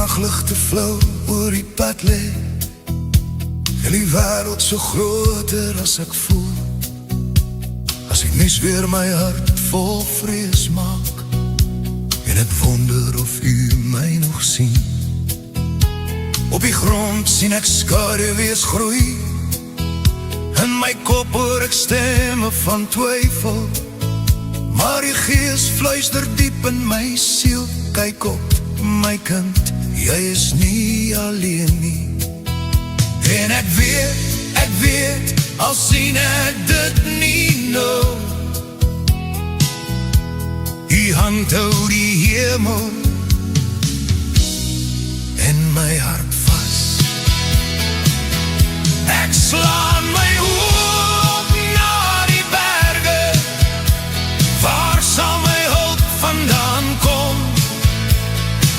nachtlig te flauw oor die pad lê, en die wêreld so groter as ek voel. As die nuus weer my hart vol vrees maak, en ek wonder of u my nog sien. Op die grond sien ek skaduwees groei, in my kop hoor ek stemme van twyfel, maar die gees fluister diep in my siel. Kyk op, my kind, jy is nie alleen nie. En ek weet, al sien ek dit nie nou, u hand hou die hemel en my hart vas. Ek slaan my oop na die berge, waar sal my hulp vandaan kom?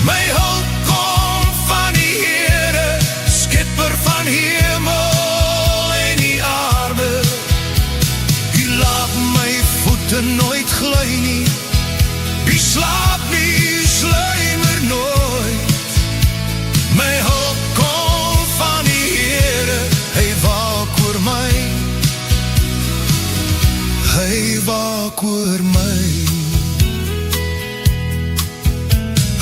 My hulp kom van die Here, skepper van hemel en die aarde. U laat my voete nooit gly nie, u slaap nie, sluimer nooit. My hulp kom van die Here, hy waak oor my, hy waak oor my.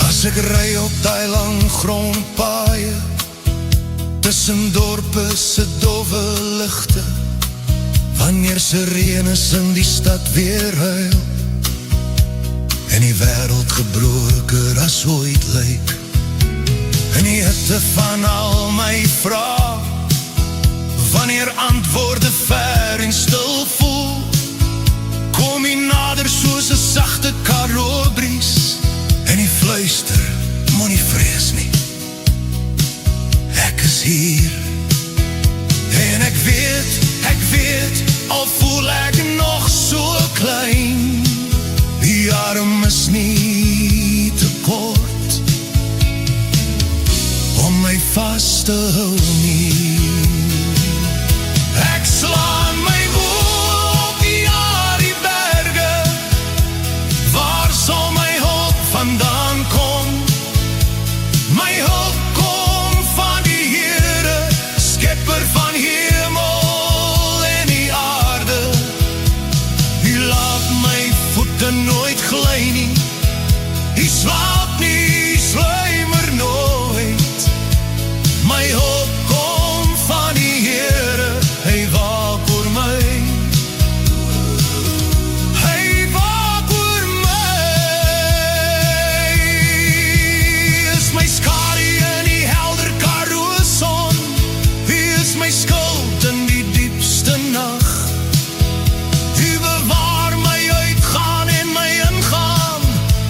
As ek ry op die lang grondpaaie, tussen dorpe se dowwe ligte, wanneer sirenes in die stad weer huil, en die wêreld gebroker as ooit lyk, in die hitte van al my vrae, wanneer antwoorde ver en stil voel, kom jy nader soos 'n sagte karobries, en die fluister, moenie vrees nie, ek is hier. En ek weet, al voel ek nog so klein, die arm is nie te kort om my vas te hou nie. Ek slaan my oop, ja, die berge, waar sal my hulp vandaan kom? My hulp kom van die Here, skepper van hemel en die aarde. U laat my voete nooit gly nie, u slaap nie, sluimer nooit. My hulp kom van die Here, hy waak oor my, hy waak oor my. Is my skadu in die helder Karoo son, wie is my skuld in die diepste nag? U bewaar my uitgaan en my ingaan,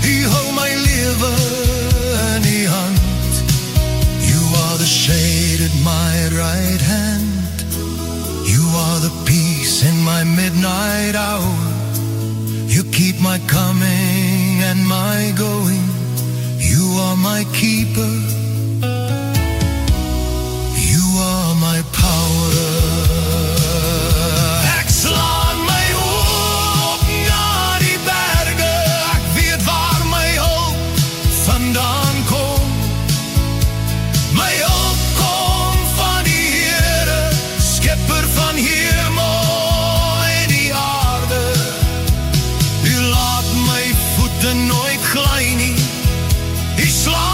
u hou my lewe in die hand. You are the shade at my right hand, you are the peace in my midnight hour. You keep my coming and my going, you are my keeper, you are my power. Ek slaan my oop na die berge, ek weet waar my hulp vandaan kom. My hulp kom van die Here, skepper van hemel en die aarde. U laat my voete nooit gly nie, u slaap